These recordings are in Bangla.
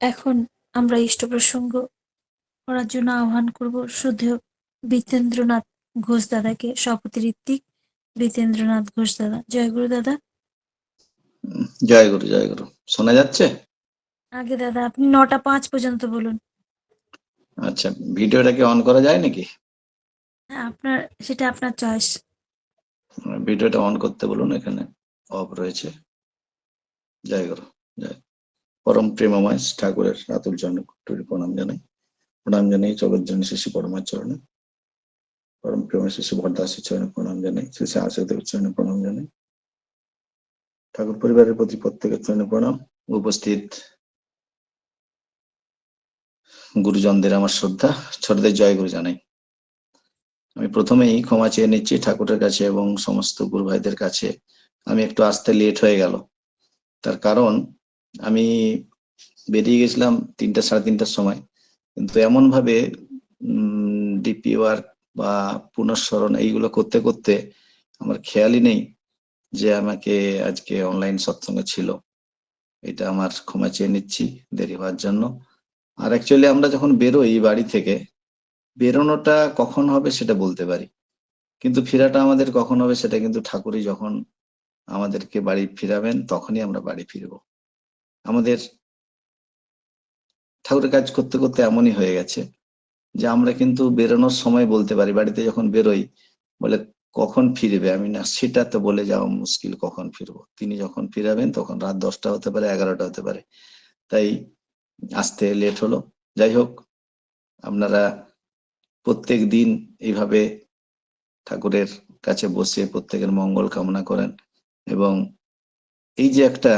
এখন আমরা ইষ্ট প্রসঙ্গ করার জন্য আহ্বান করব শ্রদ্ধেয় বিতেন্দ্রনাথ ঘোষ দাদাকে। সভাপতি ঋত্বিক বিতেন্দ্রনাথ ঘোষ দাদা। জয়গুরু দাদা। জয় গুরু, জয় গুরু। শোনা যাচ্ছে? আগে দাদা আপনি 9টা 5 পর্যন্ত বলুন। আচ্ছা, ভিডিওটাকে অন করা যায় নাকি? হ্যাঁ, সেটা আপনার চয়েস। ভিডিওটা অন করতে বলুন, এখানে অফ রয়েছে। জয় গুরু, জয়। পরম প্রেমময় ঠাকুরের আতুল চরণে কোটি প্রণাম জানাই। প্রণাম জানাই জগৎজননী শ্রী শ্রী পরমার চরণে, পরম প্রেমময় শ্রী শ্রী ভরদাসের চরণে প্রণাম জানাই, শ্রী শ্রী আচার্যদেবের চরণে প্রণাম জানাই, ঠাকুর পরিবারের প্রতি প্রত্যেকের চরণে প্রণাম। উপস্থিত গুরুজনদের আমার শ্রদ্ধা, ছোটদের জয় গুরু জানাই। আমি প্রথমেই ক্ষমা চেয়ে নিচ্ছি ঠাকুরের কাছে এবং সমস্ত গুরু ভাইদের কাছে। আমি একটু আসতে লেট হয়ে গেল, তার কারণ আমি বেরিয়ে গেছিলাম 3টা সাড়ে 3টার সময়, কিন্তু এমন ভাবে ডিপি ওয়ার্ক বা পুনঃস্মরণ এইগুলো করতে করতে আমার খেয়ালই নেই যে আমাকে আজকে অনলাইন সৎসঙ্গ ছিল। এটা আমার ক্ষমা চেয়ে নিচ্ছি দেরি হওয়ার জন্য। আর অ্যাকচুয়ালি আমরা যখন বেরোই বাড়ি থেকে, বেরোনোটা কখন হবে সেটা বলতে পারি, কিন্তু ফেরাটা আমাদের কখন হবে সেটা কিন্তু ঠাকুরই যখন আমাদেরকে বাড়ি ফিরাবেন তখনই আমরা বাড়ি ফিরবো। আমাদের ঠাকুরের কাজ করতে করতে এমনই হয়ে গেছে যে আমরা কিন্তু বেরোনোর সময় বলতে পারি, বাড়িতে যখন বেরোই বলে কখন ফিরবে, আমি না সেটা তো বলে যাওয়া মুশকিল, কখন ফিরবো। তিনি যখন ফিরাবেন তখন রাত 10টা হতে পারে, 11টা হতে পারে, তাই আসতে লেট হলো। যাই হোক, আপনারা প্রত্যেক দিন এইভাবে ঠাকুরের কাছে বসে প্রত্যেকের মঙ্গল কামনা করেন। এবং এই যে একটা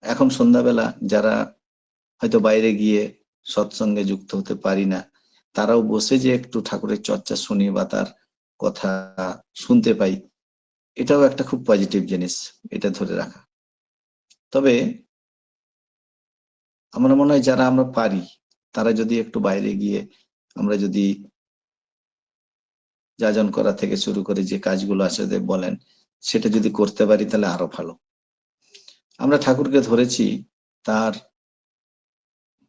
এখন সন্ধ্যাবেলা যারা হয়তো বাইরে গিয়ে সৎসঙ্গে যুক্ত হতে পারি না, তারাও বসে যে একটু ঠাকুরের চর্চা শুনি বা তার কথা শুনতে পাই, এটাও একটা খুব পজিটিভ জিনিস, এটা ধরে রাখা। তবে আমার মনে হয় যারা আমরা পারি তারা যদি একটু বাইরে গিয়ে আমরা যদি যাজন করা থেকে শুরু করে যে কাজগুলো আছে বলেন, সেটা যদি করতে পারি তাহলে আরো ভালো। আমরা ঠাকুরকে ধরেছি তার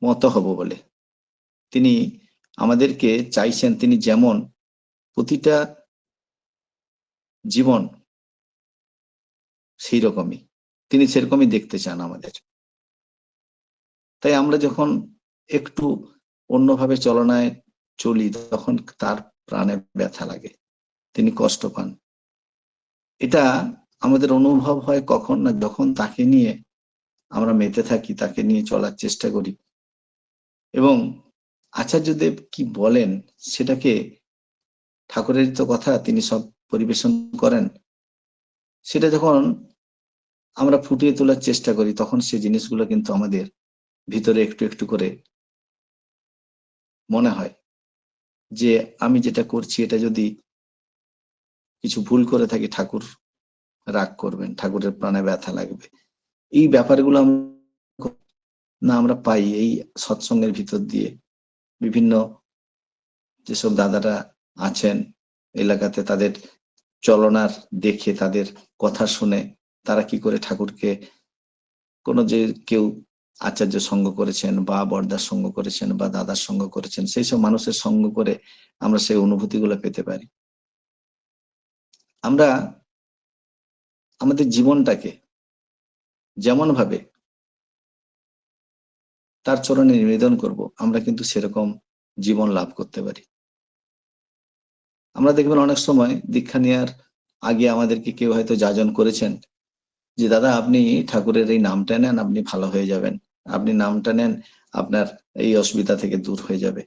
মতো হব বলে। তিনি আমাদেরকে চাইছেন, তিনি যেমন প্রতিটা জীবন সেই রকমই, তিনি সেরকমই দেখতে চান আমাদের। তাই আমরা যখন একটু অন্যভাবে চলনায় চলি তখন তার প্রাণে ব্যথা লাগে, তিনি কষ্ট পান। এটা আমাদের অনুভব হয় কখন না, যখন তাকে নিয়ে আমরা মেতে থাকি, তাকে নিয়ে চলার চেষ্টা করি এবং আচার্যদেব কি বলেন সেটাকে, ঠাকুরের তো কথা তিনি সব পরিবেশন করেন, সেটা যখন আমরা ফুটিয়ে তোলার চেষ্টা করি তখন সেই জিনিসগুলো কিন্তু আমাদের ভিতরে একটু একটু করে মনে হয় যে আমি যেটা করছি এটা যদি কিছু ভুল করে থাকি ঠাকুর রাগ করবেন, ঠাকুরের প্রাণে ব্যথা লাগবে। এই ব্যাপারগুলো আমরা পাই এই সৎসঙ্গের ভিতর দিয়ে। বিভিন্ন যেসব দাদারা আছেন এলাকাতে, তাদের চলনার দেখে, তাদের কথা শুনে তারা কি করে ঠাকুরকে, কোনো যে কেউ আচার্য সঙ্গ করেছেন বা বরদার সঙ্গ করেছেন বা দাদার সঙ্গ করেছেন, সেই সব মানুষের সঙ্গ করে আমরা সেই অনুভূতিগুলো পেতে পারি। আমরা আমাদের জীবনটাকে যেমন ভাবে তার চরণে নিবেদন করব, আমরা কিন্তু সেরকম জীবন লাভ করতে পারি। আমরা দেখবেন অনেক সময় দীক্ষা নেওয়ার আগে আমাদেরকে কেউ হয়তো যাজন করেছেন যে দাদা আপনি ঠাকুরের এই নামটা নেন, আপনি ভালো হয়ে যাবেন, আপনি নামটা নেন, আপনার এই অসুবিধা থেকে দূর হয়ে যাবে।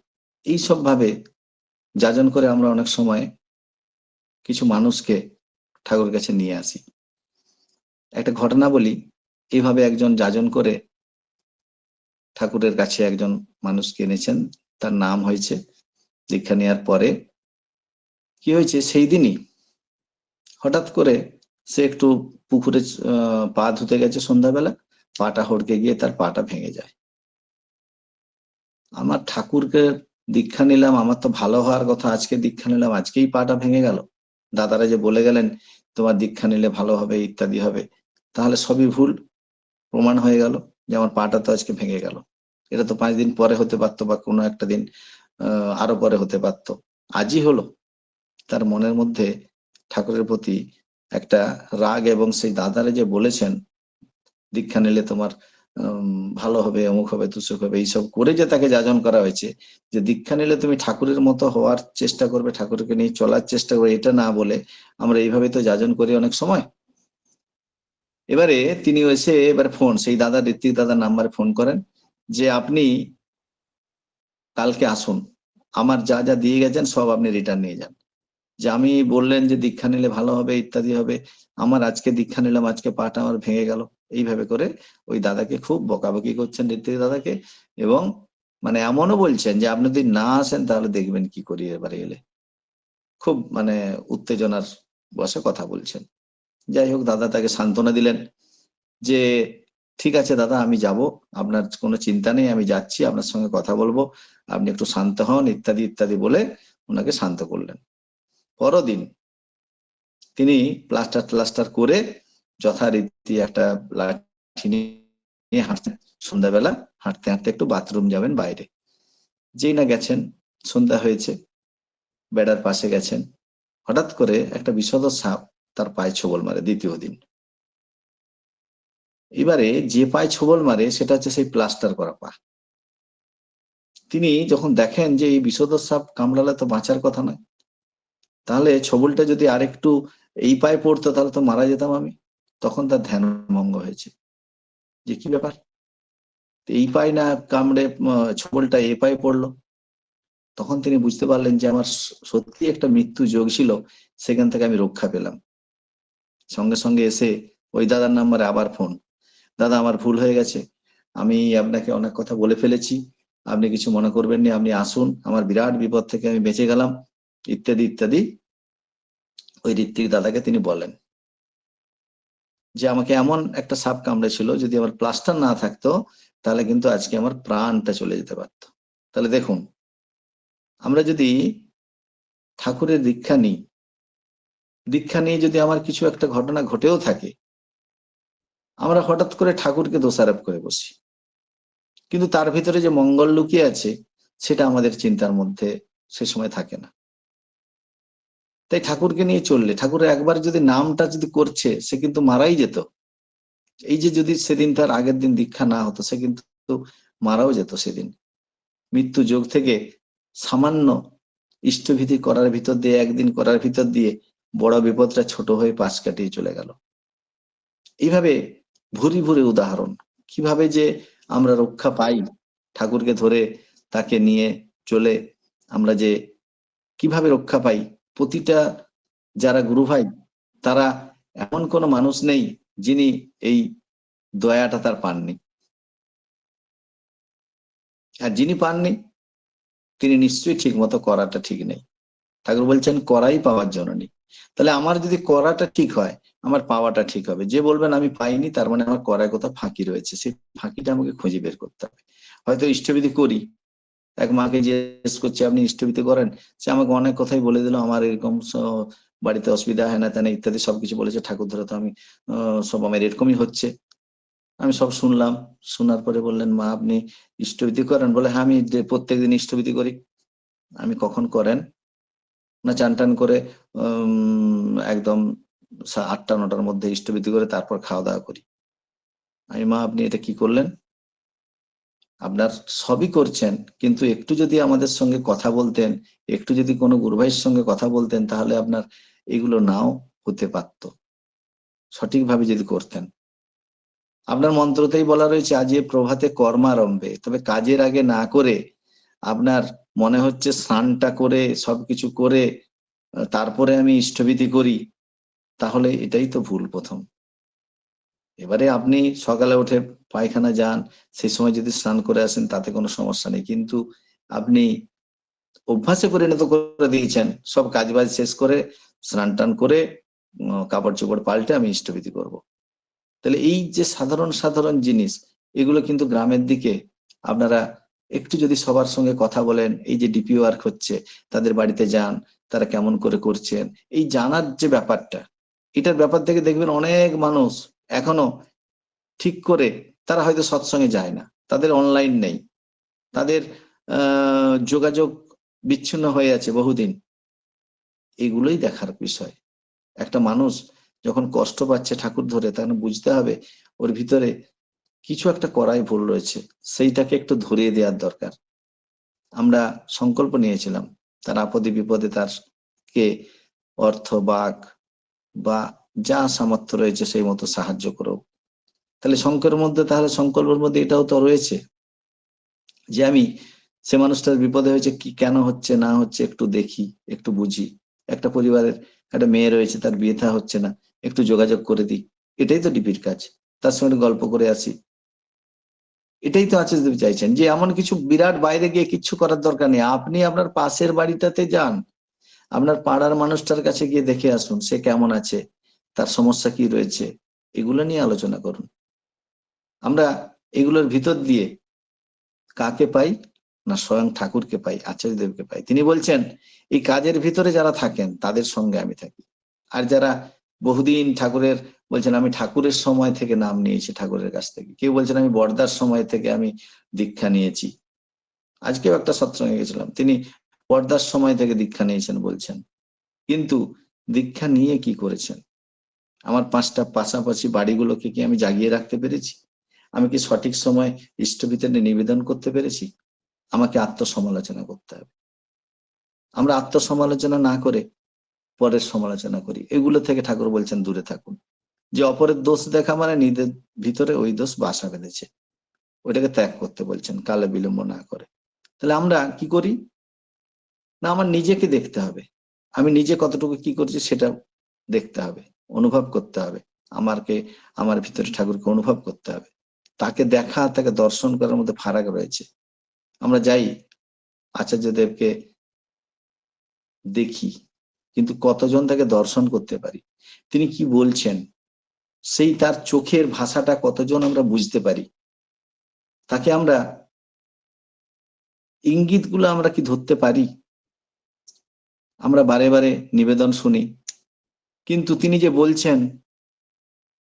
এই সব ভাবে যাজন করে আমরা অনেক সময় কিছু মানুষকে ঠাকুরের কাছে নিয়ে আসি। একটা ঘটনা বলি, এইভাবে একজন যাজন করে ঠাকুরের কাছে একজন মানুষকে এনেছেন, তার নাম হয়েছে। দীক্ষা নেওয়ার পরে কি হয়েছে, সেই দিনই হঠাৎ করে সে একটু পুকুরে পা ধুতে গেছে সন্ধ্যাবেলা, পাটা হড়কে গিয়ে তার পাটা ভেঙে যায়। আমার ঠাকুরকে দীক্ষা নিলাম, আমার তো ভালো হওয়ার কথা, আজকে দীক্ষা নিলাম আজকেই পাটা ভেঙে গেল। দাদারা যে বলে গেলেন তোমার দীক্ষা নিলে ভালো হবে ইত্যাদি হবে, তাহলে সবই ভুল প্রমাণ হয়ে গেল যে আমার পাটা তো আজকে ভেঙে গেল। এটা তো 5 দিন পরে হতে পারতো বা কোনো একটা দিন আরো পরে হতে পারতো, আজই হলো। তার মনের মধ্যে ঠাকুরের প্রতি একটা রাগ, এবং সেই দাদারে যে বলেছেন দীক্ষা নিলে তোমার ভালো হবে, অমুক হবে, তুসুক হবে, এইসব করে যে তাকে যাজন করা হয়েছে, যে দীক্ষা নিলে তুমি ঠাকুরের মতো হওয়ার চেষ্টা করবে, ঠাকুরকে নিয়ে চলার চেষ্টা করবে, এটা না বলে আমরা এইভাবে তো যাজন করি অনেক সময়। এবারে তিনি এসে এবার ফোন, সেই দাদা, ঋত্বিক দাদার নাম্বারে ফোন করেন যে আপনি কালকে আসুন, আমার যা যা দিয়ে গেছেন সব আপনি রিটার্ন নিয়ে যান। যে আমি বললেন যে দীক্ষা নিলে ভালো হবে, ইত্যাদি হবে, আমার আজকে দীক্ষা নিলাম, আজকে পাটা আমার ভেঙে গেল। এইভাবে করে ওই দাদাকে খুব বকাবকি করছেন, ঋত্বিক দাদাকে। এবং মানে এমনও বলছেন যে আপনি যদি না আসেন তাহলে দেখবেন কি করি এবারে এলে। খুব মানে উত্তেজনার বসে কথা বলছেন। যাই হোক, দাদা তাকে সান্ত্বনা দিলেন যে ঠিক আছে দাদা, আমি যাব, আপনার কোনো চিন্তা নেই, আমি যাচ্ছি, আপনার সঙ্গে কথা বলবো, আপনি একটু শান্ত হন, ইত্যাদি ইত্যাদি বলে ওনাকে শান্ত করলেন। পরদিন তিনি প্লাস্টার প্লাস্টার করে যথারীতি একটা লাঠি নিয়ে হাঁটতেন। সন্ধ্যাবেলা হাঁটতে হাঁটতে একটু বাথরুম যাবেন বাইরে, যেই না গেছেন, সন্ধ্যা হয়েছে, বেড়ার পাশে গেছেন, হঠাৎ করে একটা বিষধর সাপ তার পায়ে ছোবল মারে দ্বিতীয় দিন। এবারে যে পায়ে ছোবল মারে সেটা হচ্ছে সেই প্লাস্টার করা পা। তিনি যখন দেখেন যে এই বিষধর সাপ কামড়ালে তো বাঁচার কথা নয়, তাহলে ছোবলটা যদি আরেকটু এই পায়ে পড়তো তাহলে তো মারা যেতাম আমি, তখন তার ধ্যান ভঙ্গ হয়েছে যে কি ব্যাপার, এই পায়ে না কামড়ে ছোবলটা এ পায়ে পড়লো। তখন তিনি বুঝতে পারলেন যে আমার সত্যি একটা মৃত্যু যোগ ছিল, সেখান থেকে আমি রক্ষা পেলাম। সঙ্গে সঙ্গে এসে ওই দাদার নাম্বারে আবার ফোন, দাদা আমার ভুল হয়ে গেছে, আমি আপনাকে অনেক কথা বলে ফেলেছি, আপনি কিছু মনে করবেন না, আপনি আসুন, আমার বিরাট বিপদ থেকে আমি বেঁচে গেলাম, ইত্যাদি ইত্যাদি ওই ঋত্বিক দাদাকে তিনি বলেন যে আমাকে এমন একটা সাপ কামড়েছিল, যদি আমার প্লাস্টার না থাকতো তাহলে কিন্তু আজকে আমার প্রাণটা চলে যেতে পারতো। তাহলে দেখুন, আমরা যদি ঠাকুরের দীক্ষা নিই, দীক্ষা নিয়ে যদি আমার কিছু একটা ঘটনা ঘটেও থাকে, আমরা হঠাৎ করে ঠাকুরকে দোষারোপ করে বসি, কিন্তু তার ভিতরে যে মঙ্গল লুকিয়ে আছে সেটা আমাদের চিন্তার মধ্যে সে সময় থাকে না। তাই ঠাকুরকে নিয়ে চললে, ঠাকুরের একবার যদি নামটা যদি করছে, সে কিন্তু মারাই যেত। এই যে যদি সেদিন তার আগের দিন দীক্ষা না হতো, সে কিন্তু মারাও যেত সেদিন। মৃত্যু যোগ থেকে সামান্য ইষ্টভীতি করার ভিতর দিয়ে, একদিন করার ভিতর দিয়ে বড় বিপদটা ছোট হয়ে পাশ কাটিয়ে চলে গেল। এইভাবে ভুরি ভুরি উদাহরণ, কিভাবে যে আমরা রক্ষা পাই, ঠাকুরকে ধরে তাকে নিয়ে চলে আমরা যে কিভাবে রক্ষা পাই। প্রতিটা যারা গুরু ভাই, তারা এমন কোনো মানুষ নেই যিনি এই দয়াটা তার পাননি, আর যিনি পাননি তিনি নিশ্চয়ই ঠিক মতো করাটা ঠিক নেই। ঠাকুর বলছেন করাই পাওয়ার জন্য নেই। তাহলে আমার যদি করাটা ঠিক হয়, আমার পাওয়াটা ঠিক হবে। যে বলবেন আমি পাইনি, তার মানে আমার করায় কোথাও ফাঁকি রয়েছে, সেই ফাঁকিটা আমাকে খুঁজে বের করতে হবে। হয়তো ইষ্টবিধি করি, এক মাকে জিজ্ঞেস করছি আপনি ইষ্টবিধি করেন, সে আমাকে অনেক কথাই বলে দিল, আমার এরকম বাড়িতে অসুবিধা হয় না তেনা ইত্যাদি সবকিছু বলেছে, ঠাকুর ধরে তো আমি সব আমার এরকমই হচ্ছে। আমি সব শুনলাম, শোনার পরে বললেন মা আপনি ইষ্টবিধি করেন? বলে হ্যাঁ, আমি প্রত্যেকদিন ইষ্টবিধি করি। আমি কখন করেন? না চান টান করে একদম 8টা-9টার মধ্যে ইষ্টবিধি করে তারপর খাওয়া দাওয়া করি। আমি মা আপনি এটা কি করলেন? আপনার সবই করছেন, কিন্তু একটু যদি আমাদের সঙ্গে কথা বলতেন, একটু যদি কোনো গুরু ভাইয়ের সঙ্গে কথা বলতেন, তাহলে আপনার এগুলো নাও হতে পারতো, সঠিকভাবে যদি করতেন। আপনার মন্ত্রতেই বলা রয়েছে আজ এ প্রভাতে কর্মারম্ভে, তবে কাজের আগে না করে আপনার মনে হচ্ছে স্নানটা করে সবকিছু করে তারপরে আমি ইষ্টভীতি করি, তাহলে এটাই তো ভুল প্রথম। এবারে আপনি সকালে উঠে পায়খানা যান, সেই সময় যদি স্নান করে আসেন তাতে কোনো সমস্যা নেই, কিন্তু আপনি অভ্যাসে পরিণত করে দিয়েছেন সব কাজ বাজ শেষ করে স্নান টান করে কাপড় চোপড় পাল্টে আমি ইষ্টভীতি করব। তাহলে এই যে সাধারণ সাধারণ জিনিস, এগুলো কিন্তু গ্রামের দিকে আপনারা একটু যদি সবার সঙ্গে কথা বলেন, এই যে ডিপি ওয়ার্ক হচ্ছে তাদের বাড়িতে যান, তারা কেমন করে করছেন, এই জানার যে ব্যাপারটা, এটার ব্যাপার থেকে দেখবেন অনেক মানুষ এখনো ঠিক করে তারা হয়তো সৎসঙ্গে যায় না, তাদের অনলাইন নেই, তাদের যোগাযোগ বিচ্ছিন্ন হয়ে আছে বহুদিন। এগুলোই দেখার বিষয়। একটা মানুষ যখন কষ্ট পাচ্ছে ঠাকুর ধরে, তখন বুঝতে হবে ওর ভিতরে কিছু একটা করাই ভুল রয়েছে, সেইটাকে একটু ধরিয়ে দেওয়ার দরকার। আমরা সংকল্প নিয়েছিলাম তার আপদে বিপদে তার কে অর্থ বাক বা যা সামর্থ্য রয়েছে সেই মতো সাহায্য করো। তাহলে সংকল্পের মধ্যে এটাও তো রয়েছে যে আমি সে মানুষটার বিপদে হয়েছে, কি কেন হচ্ছে না হচ্ছে একটু দেখি, একটু বুঝি। একটা পরিবারের একটা মেয়ে রয়েছে, তার বিয়ে থা হচ্ছে না, একটু যোগাযোগ করে দিই। এটাই তো ডিপির কাজ। তার সঙ্গে গল্প করে আসি। এটাই তো আচার্য দেব চাইছেন, যে এমন কিছু বিরাট বাইরে গিয়ে কিচ্ছু করার দরকার নেই। আপনি আপনার পাশের বাড়িটাতে যান, আপনার পাড়ার মানুষটার কাছে গিয়ে দেখে আসুন সে কেমন আছে, তার সমস্যা কি রয়েছে, এগুলো নিয়ে আলোচনা করুন। আমরা এগুলোর ভিতর দিয়ে কাকে পাই না, স্বয়ং ঠাকুরকে পাই, আচার্য দেবকে পাই। তিনি বলছেন এই কাজের ভিতরে যারা থাকেন তাদের সঙ্গে আমি থাকি। আর যারা বহুদিন ঠাকুরের, বলছেন আমি ঠাকুরের সময় থেকে নাম নিয়েছি ঠাকুরের কাছ থেকে, কেউ বলছেন আমি বড়দার সময় থেকে আমি দীক্ষা নিয়েছি। আজকেও একটা সৎসঙ্গে গেছিলাম, তিনি বড়দার সময় থেকে দীক্ষা নিয়েছেন বলছেন, কিন্তু দীক্ষা নিয়ে কি করেছেন? আমার 5টা পাশাপাশি বাড়িগুলোকে কি আমি জাগিয়ে রাখতে পেরেছি? আমি কি সঠিক সময় ইষ্টভিতরে নিবেদন করতে পেরেছি? আমাকে আত্মসমালোচনা করতে হবে। আমরা আত্মসমালোচনা না করে পরের সমালোচনা করি। এগুলো থেকে ঠাকুর বলছেন দূরে থাকুন। যে অপরের দোষ দেখা মানে নিজের ভিতরে ওই দোষ বাসা বেঁধেছে, ওইটাকে ত্যাগ করতে বলছেন কালে বিলম্ব না করে। তাহলে আমরা কি করি না, আমার নিজেকে দেখতে হবে। আমি নিজে কতটুকু কি করছি সেটা দেখতে হবে, অনুভব করতে হবে। আমার ভিতরে ঠাকুরকে অনুভব করতে হবে। তাকে দেখা, তাকে দর্শন করার মধ্যে ফারাক রয়েছে। আমরা যাই আচার্য দেবকে দেখি, কিন্তু কতজন তাকে দর্শন করতে পারি? তিনি কি বলছেন সেই তার চোখের ভাষাটা কতজন আমরা বুঝতে পারি? তাকে আমরা ইঙ্গিতগুলো আমরা কি ধরতে পারি? আমরা বারে বারে নিবেদন শুনি, কিন্তু তিনি যে বলছেন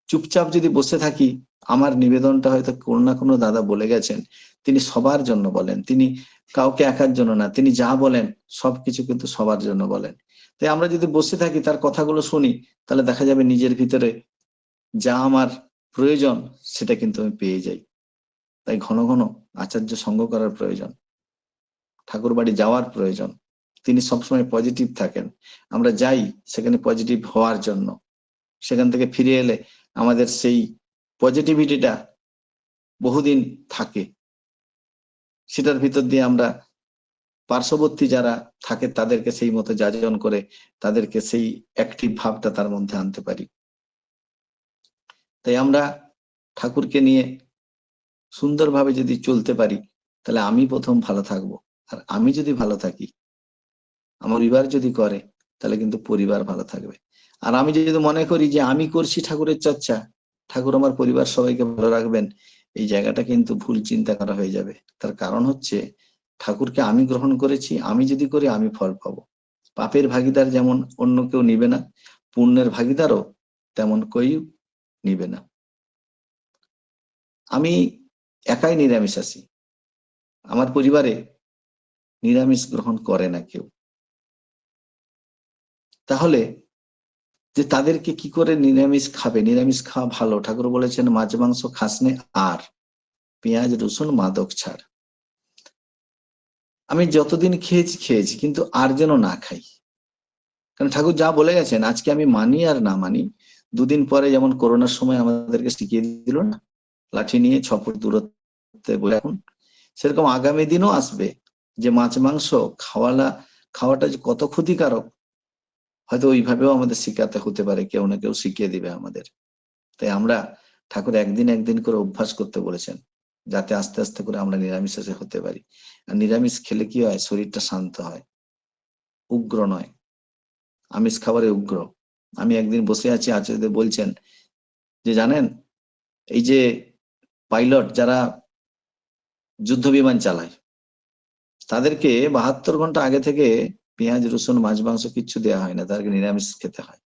চুপচাপ যদি বসে থাকি, আমার নিবেদনটা হয়তো কোনো না কোনো দাদা বলে গেছেন। তিনি সবার জন্য বলেন, তিনি কাউকে একার জন্য না। তিনি যা বলেন সবকিছু কিন্তু সবার জন্য বলেন। তাই আমরা যদি বসে থাকি তার কথাগুলো শুনি, তাহলে দেখা যাবে নিজের ভিতরে যা আমার প্রয়োজন সেটা কিন্তু আমি পেয়ে যাই। তাই ঘন ঘন আচার্য সঙ্গ করার প্রয়োজন, ঠাকুর বাড়ি যাওয়ার প্রয়োজন। তিনি সবসময় পজিটিভ থাকেন, আমরা যাই সেখানে পজিটিভ হওয়ার জন্য। সেখান থেকে ফিরে এলে আমাদের সেই পজিটিভিটিটা বহুদিন থাকে, সেটার ভিতর দিয়ে আমরা পার্শ্ববর্তী যারা থাকে তাদেরকে সেই মতো যাজন করে তাদেরকে সেই অ্যাক্টিভ ভাবটা তার মধ্যে আনতে পারি। তাই আমরা ঠাকুরকে নিয়ে সুন্দরভাবে যদি চলতে পারি, তাহলে আমি প্রথম ভালো থাকবো। আর আমি যদি ভালো থাকি, আমার পরিবার যদি করে, তাহলে কিন্তু পরিবার ভালো থাকবে। আর আমি যদি মনে করি যে আমি করছি ঠাকুরের চর্চা, ঠাকুর আমার পরিবার সবাইকে ভালো রাখবেন, এই জায়গাটা কিন্তু ভুল চিন্তা করা হয়ে যাবে। তার কারণ হচ্ছে ঠাকুরকে আমি গ্রহণ করেছি, আমি যদি করি আমি ফল পাবো। পাপের ভাগিদার যেমন অন্য কেউ নিবে না, পুণ্যের ভাগিদারও তেমন কেউ নিবে না। আমি একাই নিরামিষাশী, আমার পরিবারে নিরামিষ গ্রহণ করে না কেউ। তাহলে যে তাদেরকে কি করে নিরামিষ খাবে? নিরামিষ খাওয়া ভালো, ঠাকুর বলেছেন মাছ মাংস খাসনে আর পেঁয়াজ রসুন মাদক ছাড়। আমি যতদিন খেয়েছি কিন্তু আর যেন না খাই। কারণ ঠাকুর যা বলে গেছেন, আজকে আমি মানি আর না মানি, দুদিন পরে যেমন করোনার সময় আমাদেরকে শিখিয়ে দিল না, লাঠি নিয়ে 6 ফুট দূরত্বে বলে এখন, সেরকম আগামী দিনও আসবে যে মাছ মাংস খাওয়াটা যে কত ক্ষতিকারক, হয়তো ওইভাবেও আমাদের শিখাতে হতে পারে, কেউ না কেউ শিখিয়ে দিবে আমাদের। তাই আমরা ঠাকুর একদিন একদিন করে অভ্যাস করতে বলেছেন, যাতে আস্তে আস্তে করে আমরা নিরামিষাশী হতে পারি। আর নিরামিষ খেলে কি হয়? শরীরটা শান্ত হয়, উগ্র নয়। আমিষ খাবারে উগ্র। আমি একদিন বসে আছি, আচার্যদেব বলছেন যে জানেন এই যে পাইলট যারা যুদ্ধ বিমান চালায়, তাদেরকে 72 ঘন্টা আগে থেকে পেঁয়াজ রসুন মাছ মাংস কিচ্ছু দেওয়া হয় না, তাদেরকে নিরামিষ খেতে হয়।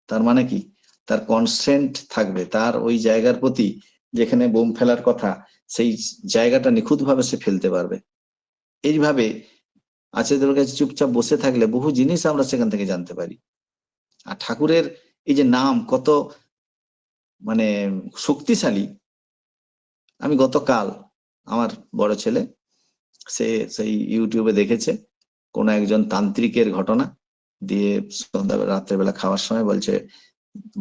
তার মানে কি? তার কনসেন্ট থাকবে, তার ওই জায়গার প্রতি যেখানে বোম ফেলার কথা সেই জায়গাটা নিখুঁতভাবে সে ফেলতে পারবে। এইভাবে আচার্যদের কাছে চুপচাপ বসে থাকলে বহু জিনিস আমরা সেখান থেকে জানতে পারি। আর ঠাকুরের এই যে নাম কত মানে শক্তিশালী, আমি গতকাল আমার বড় ছেলে সে সেই ইউটিউবে দেখেছে কোন একজন তান্ত্রিকের ঘটনা, দিয়ে সন্ধ্যা রাত্রেবেলা খাওয়ার সময় বলছে,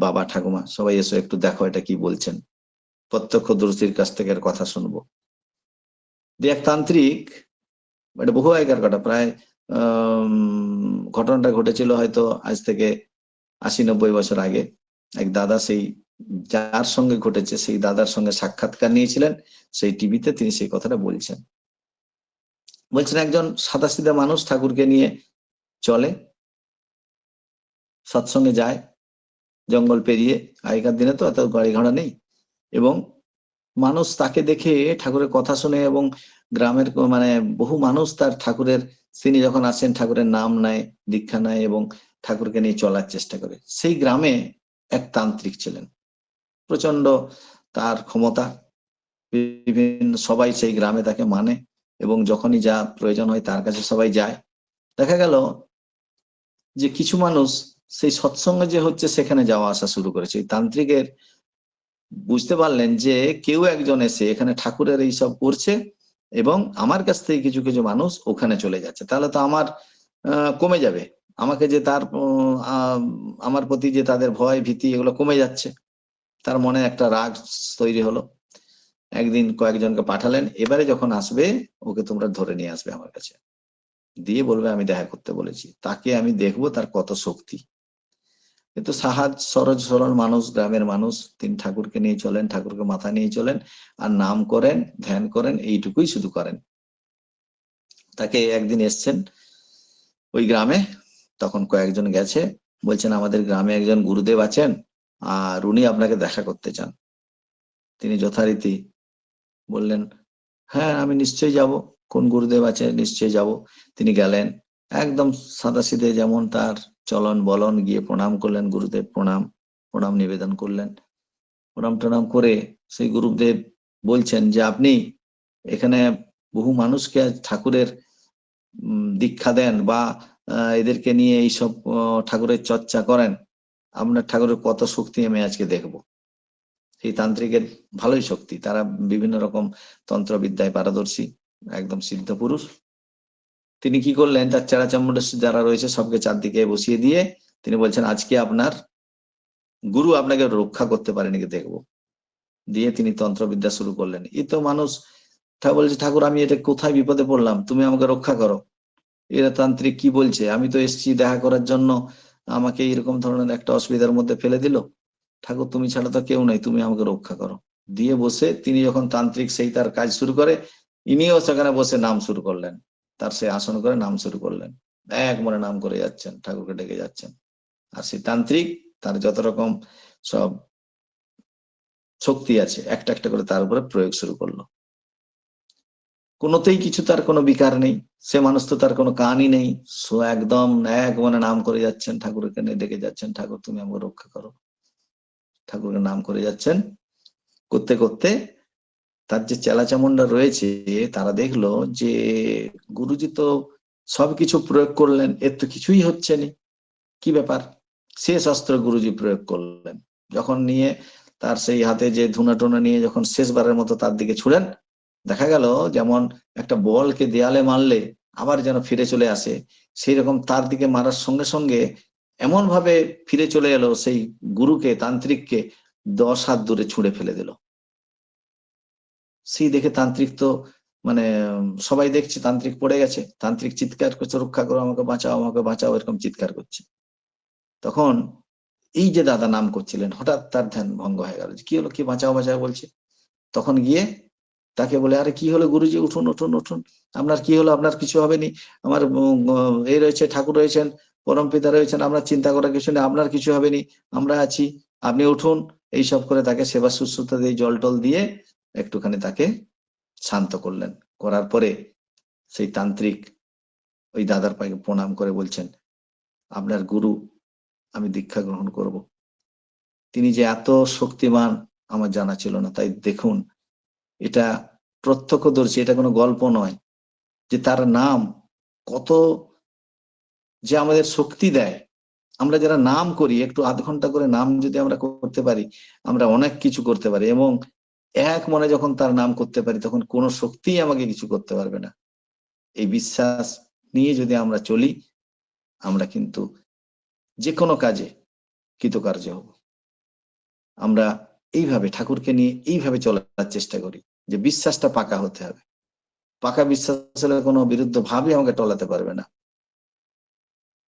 বাবা ঠাকুমা সবাই এসো একটু দেখো এটা কি বলছেন, প্রত্যক্ষদর্শীর কাছ থেকে এর কথা শুনবো। দিয়ে এক তান্ত্রিক, এটা বহু আগেকার কথা, প্রায় ঘটনাটা ঘটেছিল হয়তো আজ থেকে ৮০-৯০ বছর আগে। এক দাদা, সেই যার সঙ্গে ঘটেছে সেই দাদার সঙ্গে সাক্ষাৎকার নিয়েছিলেন, সেই টিভিতে তিনি সেই কথাটা বলছেন। বলছেন একজন সাদাসিধা মানুষ ঠাকুরকে নিয়ে চলে, সৎসঙ্গে যায়, জঙ্গল পেরিয়ে, আগেকার দিনে তো এত গাড়ি ঘোড়া নেই, এবং মানুষ তাকে দেখে ঠাকুরের কথা শুনে, এবং গ্রামের মানে বহু মানুষ তার ঠাকুরের, তিনি যখন আসেন ঠাকুরের নাম নেয়, দীক্ষা নেয় এবং ঠাকুরকে নিয়ে চলার চেষ্টা করে। সেই গ্রামে এক তান্ত্রিক ছিলেন, প্রচন্ড তার ক্ষমতা, বিভিন্ন সবাই সেই গ্রামে তাকে মানে, এবং যখনই যা প্রয়োজন হয় তার কাছে সবাই যায়। দেখা গেল যে কিছু মানুষ সেই সৎসঙ্গে যে হচ্ছে সেখানে যাওয়া আসা শুরু করেছে। এই তান্ত্রিকের বুঝতে পারলেন যে কেউ একজন এসে এখানে ঠাকুরের এইসব করছে, এবং আমার কাছ থেকে কিছু কিছু মানুষ ওখানে চলে যাচ্ছে, তাহলে তো আমার কমে যাবে, আমাকে যে তার আমার প্রতি যে তাদের ভয় ভীতি এগুলো কমে যাচ্ছে। তার মনে একটা রাগ তৈরি হলো। একদিন কয়েকজনকে পাঠালেন, এবারে যখন আসবে ওকে তোমরা ধরে নিয়ে আসবে আমার কাছে, দিয়ে বলবে আমি দেখা করতে বলেছি, তাকে আমি দেখবো তার কত শক্তি। কিন্তু সহজ সরল মানুষ, গ্রামের মানুষ, তিনি ঠাকুরকে নিয়ে চলেন, ঠাকুরকে মাথা নিয়ে চলেন, আর নাম করেন, ধ্যান করেন, এইটুকুই শুধু করেন। তাকে একদিন এসছেন ওই গ্রামে, তখন কয়েকজন গেছে, বলছেন আমাদের গ্রামে একজন গুরুদেব আছেন আর উনি আপনাকে দেখা করতে চান। তিনি যথারীতি বললেন, হ্যাঁ আমি নিশ্চয়ই যাব, কোন গুরুদেব আছে, নিশ্চয়ই যাব। তিনি গেলেন, একদম সাদাসিধে যেমন তার চলন বলন, গিয়ে প্রণাম করলেন, গুরুদেব প্রণাম, প্রণাম নিবেদন করলেন। প্রণাম টনাম করে সেই গুরুদেব বলছেন যে আপনি এখানে বহু মানুষকে ঠাকুরের দীক্ষা দেন, বা এদেরকে নিয়ে এইসব ঠাকুরের চর্চা করেন, আপনার ঠাকুরের কত শক্তি আমি আজকে দেখবো। সেই তান্ত্রিকের ভালোই শক্তি, তারা বিভিন্ন রকম তন্ত্রবিদ্যায় পারদর্শী, একদম সিদ্ধ পুরুষ। তিনি কি করলেন, তার চেরা চামড়া যারা রয়েছে সবকে চারদিকে বসিয়ে দিয়ে তিনি বলছেন আজকে আপনার গুরু আপনাকে রক্ষা করতে পারে নাকি দেখবো। দিয়ে তিনি তন্ত্রবিদ্যা শুরু করলেন। এই তো মানুষ বলছে, ঠাকুর আমি এটা কোথায় বিপদে পড়লাম, তুমি আমাকে রক্ষা করো। এরা তান্ত্রিক কি বলছে, আমি তো এসেছি দেখা করার জন্য, আমাকে এরকম ধরনের একটা অসুবিধার মধ্যে ফেলে দিল। ঠাকুর তুমি ছাড়া তো কেউ নাই, তুমি আমাকে রক্ষা করো। দিয়ে বসে তিনি যখন তান্ত্রিক সেই তার কাজ শুরু করে, ইনিও সেখানে বসে নাম শুরু করলেন, তার সে আসন করে নাম শুরু করলেন, এক মনে নাম করে যাচ্ছেন, ঠাকুরকে ডেকে যাচ্ছেন। আর সেই তান্ত্রিক তার যত রকম সব শক্তি আছে একটা একটা করে তার উপরে প্রয়োগ শুরু করলো। কোনোতেই কিছু তার কোনো বিকার নেই, সে মানুষ তো তার কোনো কানই নেই, একদম এক মনে নাম করে যাচ্ছেন, ঠাকুরকে ডেকে যাচ্ছেন, ঠাকুর তুমি আমাকে রক্ষা করো, ঠাকুরের নাম করে যাচ্ছেন। করতে করতে তার যে চেলাচামুন্ডা রয়েছে তারা দেখলো যে গুরুজি তো সবকিছু প্রয়োগ করলেন, এর তো কিছুই হচ্ছে না, কি ব্যাপার। শেষ অস্ত্র গুরুজি প্রয়োগ করলেন, যখন নিয়ে তার সেই হাতে যে ধুনা টুনা নিয়ে যখন শেষবারের মতো তার দিকে ছুড়েন, দেখা গেল যেমন একটা বলকে দেয়ালে মারলে আবার যেন ফিরে চলে আসে, সেই রকম তার দিকে মারার সঙ্গে সঙ্গে এমন ভাবে ফিরে চলে এলো, সেই গুরুকে, তান্ত্রিককে 10 হাত দূরে ছুঁড়ে ফেলে দিল। সেই দেখে তান্ত্রিক তো মানে সবাই দেখছে তান্ত্রিক পড়ে গেছে, তান্ত্রিক চিৎকার করছে, রক্ষা করো, আমাকে বাঁচাও, আমাকে বাঁচাও, এরকম চিৎকার করছে। তখন এই যে দাদা নাম করছিলেন, হঠাৎ তার ধ্যান ভঙ্গ হয়ে গেল, কি হলো, কি বাঁচাও বাঁচাও বলছে। তখন গিয়ে তাকে বলে, আরে কি হলো গুরুজি, উঠুন উঠুন উঠুন, আপনার কি হলো, আপনার কিছু হবে নি, আমার এই রয়েছে, ঠাকুর রয়েছেন, পরম পিতা রয়েছেন, আপনার চিন্তা করার কিছু নেই, আপনার কিছু হবে নি, আমরা আছি, আপনি উঠুন। এইসব করে তাকে সেবা শুশ্রূষা দিয়ে জল টল দিয়ে একটুখানি তাকে শান্ত করলেন। করার পরে সেই তান্ত্রিক ওই দাদার পায়ে প্রণাম করে বলছেন, আপনার গুরু আমি দীক্ষা গ্রহণ করব। তিনি যে এত শক্তিমান আমার জানা ছিল না। তাই দেখুন, এটা প্রত্যক্ষদর্শী, এটা কোনো গল্প নয়, যে তার নাম কত যে আমাদের শক্তি দেয়। আমরা যারা নাম করি, একটু আধ ঘন্টা করে নাম যদি আমরা করতে পারি, আমরা অনেক কিছু করতে পারি। এবং এক মনে যখন তার নাম করতে পারি, তখন কোনো শক্তিই আমাকে কিছু করতে পারবে না। এই বিশ্বাস নিয়ে যদি আমরা চলি, আমরা কিন্তু যে কোনো কাজে কৃতকার্য হব। আমরা এইভাবে ঠাকুরকে নিয়ে এইভাবে চলার চেষ্টা করি, যে বিশ্বাসটা পাকা হতে হবে। পাকা বিশ্বাস হলে কোনো বিরুদ্ধ ভাবই আমাকে টলাতে পারবে না।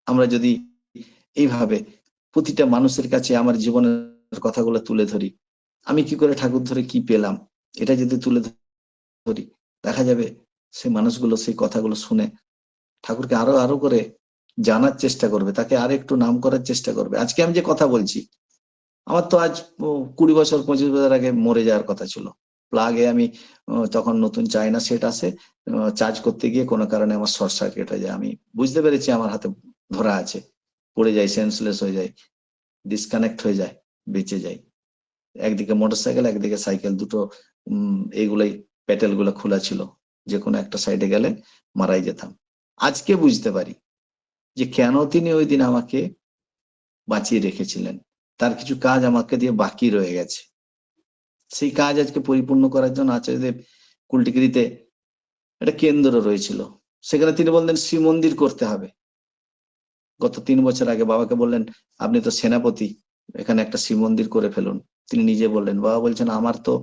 আমরা যদি এইভাবে প্রতিটা মানুষের কাছে আমার জীবনের কথাগুলো তুলে ধরি, আমি কি করে ঠাকুর ধরে কি পেলাম, এটা যদি তুলে ধরি, দেখা যাবে সেই মানুষগুলো সেই কথাগুলো শুনে ঠাকুরকে আরো আরো করে জানার চেষ্টা করবে, তাকে আর একটু নাম করার চেষ্টা করবে। আজকে আমি যে কথা বলছি, আমার তো আজ 20 বছর 25 বছর আগে মরে যাওয়ার কথা ছিল। প্লাগে আমি তখন নতুন চায়না সেট আসে, চার্জ করতে গিয়ে কোনো কারণে আমার শর্ট সার্কিট হয়ে যায়। আমি বুঝতে পেরেছি আমার হাতে ধরা আছে, পড়ে যাই, সেন্সলেস হয়ে যায়, ডিসকানেক্ট হয়ে যায়, বেঁচে যাই। একদিকে মোটরসাইকেল, একদিকে সাইকেল, দুটো এইগুলাই প্যাটেল গুলো খোলা ছিল, যে কোনো একটা সাইডে গেলে মারাই যেতাম। আজকে বুঝতে পারি যে কেন তিনি ওই দিন আমাকে বাঁচিয়ে রেখেছিলেন। তার কিছু কাজ আমাকে দিয়ে বাকি রয়ে গেছে, সেই কাজ আজকে পরিপূর্ণ করার জন্য আচার্যদেব কুলটিগিরিতে একটা কেন্দ্র রয়েছিল। সেখানে তিনি বললেন শ্রীমন্দির করতে হবে। গত 3 বছর আগে বাবাকে বললেন, আপনি তো সেনাপতি, এখানে একটা শ্রীমন্দির করে ফেলুন। তিনি নিজে বললেন, বাবা বলছেন আমার তো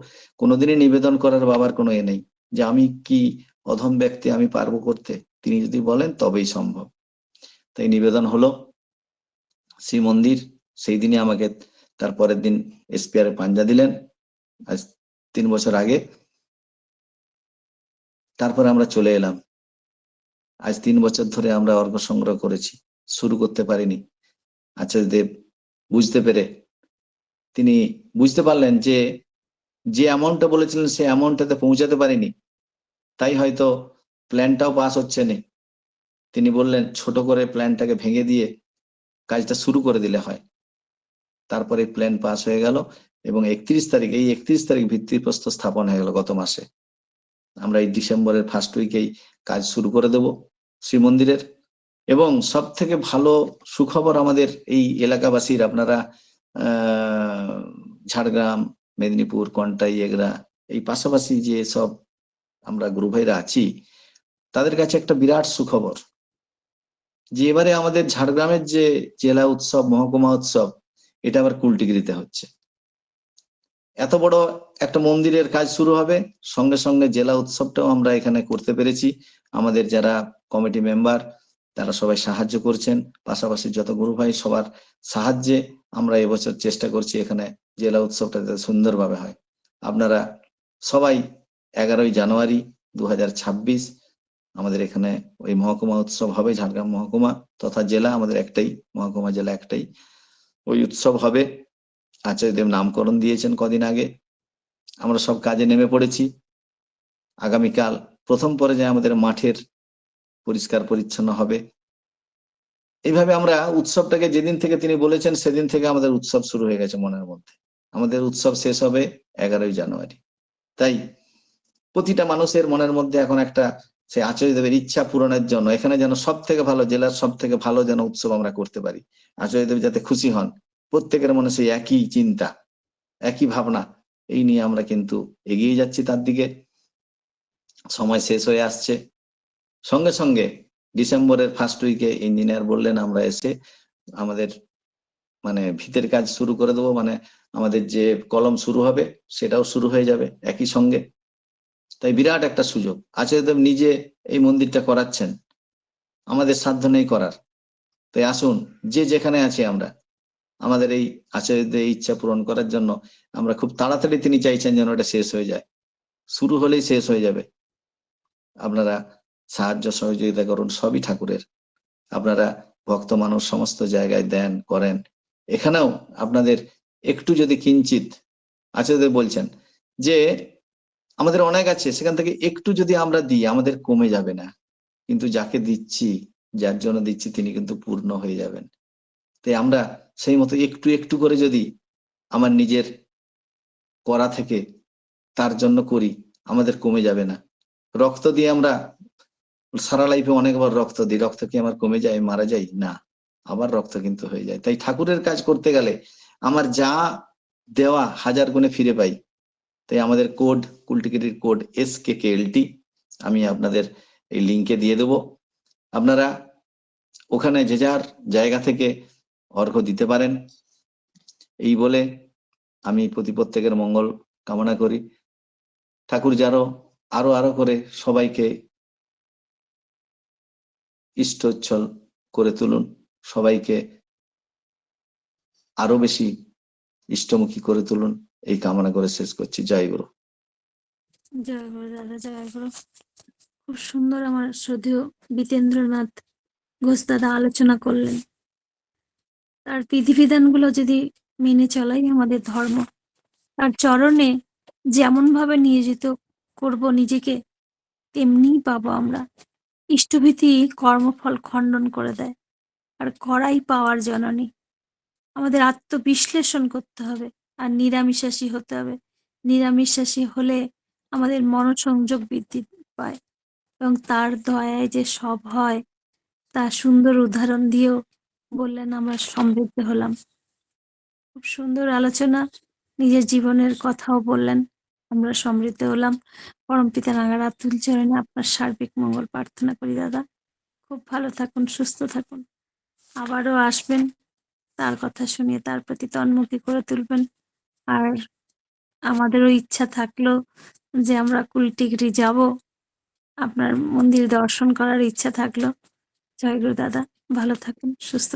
কোনোদিনই নিবেদন করার বাবার কোনো নেই, যে আমি কি অধম ব্যক্তি, আমি পারবো করতে। তিনি যদি বলেন তবেই সম্ভব। তাই নিবেদন হলো শ্রীমন্দির। সেই দিনে আমাকে তার পরের দিন এসপিআর পাঞ্জা দিলেন, আজ 3 বছর আগে। তারপরে আমরা চলে এলাম। আজ 3 বছর ধরে আমরা অর্ঘ সংগ্রহ করেছি, শুরু করতে পারিনি। আচার্যদেব বুঝতে পেরে তিনি বুঝতে পারলেন যে যে অ্যামাউন্টটা বলেছিলেন সে অ্যামাউন্টটাতে পৌঁছাতে পারিনি, তাই হয়তো প্ল্যানটাও পাস হচ্ছে না। তিনি বললেন ছোট করে প্ল্যানটাকে ভেঙে দিয়ে কাজটা শুরু করে দিলে হয়। তারপরে প্ল্যান পাস হয়ে গেল এবং 31 তারিখ ভিত্তিপ্রস্তর স্থাপন হয়ে গেল গত মাসে। আমরা এই ডিসেম্বরের ফার্স্ট উইকেই কাজ শুরু করে দেব শ্রীমন্দিরের। এবং সব থেকে ভালো সুখবর আমাদের এই এলাকাবাসীর, আপনারা ঝাড়গ্রাম, মেদিনীপুর, কন্টাই, এগরা, এই পাশাপাশি যে সব আমরা গুরু ভাইরা আছি, তাদের কাছে একটা বিরাট সুখবর, যে এবারে আমাদের ঝাড়গ্রামের যে জেলা উৎসব, মহকুমা উৎসব, এটা আবার কুলটিগিরিতে হচ্ছে। এত বড় একটা মন্দিরের কাজ শুরু হবে, সঙ্গে সঙ্গে জেলা উৎসবটাও আমরা এখানে করতে পেরেছি। আমাদের যারা কমিটি মেম্বার, তারা সবাই সাহায্য করছেন, পাশাপাশি যত গুরু ভাই, সবার সাহায্যে আমরা এবছর চেষ্টা করছি এখানে জেলা উৎসবটা যাতে সুন্দরভাবে হয়। আপনারা সবাই 11ই জানুয়ারি 2026 আমাদের এখানে ওই মহকুমা উৎসব হবে। ঝাড়গ্রাম মহকুমা তথা জেলা আমাদের একটাই, মহকুমা জেলা একটাই। ওই উৎসব হবে। আচার্যদেব নামকরণ দিয়েছেন কদিন আগে। আমরা সব কাজে নেমে পড়েছি। আগামীকাল প্রথম পর্যায়ে আমাদের মাঠের পরিষ্কার পরিচ্ছন্ন হবে। এইভাবে আমরা উৎসবটাকে, যেদিন থেকে তিনি বলেছেন সেদিন থেকে আমাদের উৎসব শুরু হয়ে গেছে মনের মধ্যে। আমাদের উৎসব শেষ হবে 11ই জানুয়ারি। তাই প্রতিটা মানুষের মনের মধ্যে এখন একটা, সে আচার্যদেবের ইচ্ছা পূরণের জন্য এখানে যেন সব থেকে ভালো, জেলার সব থেকে ভালো যেন উৎসব আমরা করতে পারি, আচার্যদেব যাতে খুশি হন, প্রত্যেকের মনে সেই একই চিন্তা, একই ভাবনা, এই নিয়ে আমরা কিন্তু এগিয়ে যাচ্ছি তার দিকে। সময় শেষ হয়ে আসছে। সঙ্গে সঙ্গে ডিসেম্বরের ফার্স্ট উইকে ইঞ্জিনিয়ার বললেন আমরা এসে আমাদের ভিতের কাজ শুরু করে দেবো, আমাদের যে কলম শুরু হবে সেটাও শুরু হয়ে যাবে একই সঙ্গে। তাই বিরাট একটা সুযোগ। আচার্যদেব নিজে এই মন্দিরটা করাচ্ছেন, আমাদের সাধ্য নেই করার। তাই আসুন, যে যেখানে আছি আমরা, আমাদের এই আচার্যদের ইচ্ছা পূরণ করার জন্য আমরা খুব তাড়াতাড়ি, তিনি চাইছেন যেন এটা শেষ হয়ে যায়, শুরু হলেই শেষ হয়ে যাবে। আপনারা সাহায্য সহযোগিতা করুন, সবই ঠাকুরের। আপনারা ভক্ত মানুষ, সমস্ত জায়গায় দেন করেন, এখানেও আপনাদের একটু যদি কিঞ্চিত, আচার্যদেব বলছেন যে আমাদের অনেক আছে, সেখান থেকে একটু যদি আমরা দিই আমাদের কমে যাবে না, কিন্তু যাকে দিচ্ছি, যার জন্য দিচ্ছি, তিনি কিন্তু পূর্ণ হয়ে যাবেন। তাই আমরা সেই মতো একটু একটু করে যদি আমার নিজের করা থেকে তার জন্য করি, আমাদের কমে যাবে না। রক্ত দিয়ে আমরা সারা লাইফে অনেকবার রক্ত দিই, রক্ত কি আমার কমে যায়, মারা যাই না, আবার রক্ত কিন্তু হয়ে যায়। তাই ঠাকুরের কাজ করতে গেলে আমার যা দেওয়া হাজার গুণে ফিরে পাই। তাই আমাদের কোড, কুলটিকিটির কোড SKKLT আমি আপনাদের এই লিঙ্কে দিয়ে দেবো। আপনারা ওখানে যে যার জায়গা থেকে অর্ঘ্য দিতে পারেন। এই বলে আমি প্রত্যেকের মঙ্গল কামনা করি। ঠাকুর যারো আরো আরো করে সবাইকে ইষ্টোচ্ছল করে তুলুন, সবাইকে আরো বেশি ইষ্টমুখী করে তুলুন, এই কামনা করে শেষ করছি। জয় গুরু। জয় গুরু দাদা, জয় গুরু। খুব সুন্দর আমার শ্রদ্ধেয় বিতেন্দ্রনাথ ঘোষ দাদা আলোচনা করলেন। তার বিধিবিধানগুলো যদি মেনে চলাই আমাদের ধর্ম, তার চরণে যেমন ভাবে নিয়োজিত করব নিজেকে, তেমনিই পাবো আমরা। ইষ্টভীতি কর্মফল খণ্ডন করে দেয়, আর করাই পাওয়ার জননী। আমাদের আত্মবিশ্লেষণ করতে হবে আর নিরামিষাশী হতে হবে। নিরামিষাশী হলে আমাদের মনোসংযোগ বৃদ্ধি পায় এবং তার দয়ায় যে সব হয় তা সুন্দর উদাহরণ দিয়েও বললেন, আমরা সমৃদ্ধ হলাম। খুব সুন্দর আলোচনা, নিজের জীবনের কথাও বললেন, আমরা সমৃদ্ধ হলাম। পরমপিতা রাঙা আতুল চরণে আপনার সার্বিক মঙ্গল প্রার্থনা করি দাদা। খুব ভালো থাকুন, সুস্থ থাকুন। আবারও আসবেন, তার কথা শুনিয়ে তার প্রতি তন্মুখী করে তুলবেন। আর আমাদেরও ইচ্ছা থাকলো যে আমরা কুলটিগড়ি যাব, আপনার মন্দির দর্শন করার ইচ্ছা থাকলো। জয় গুরু দাদা, ভালো থাকুন, সুস্থ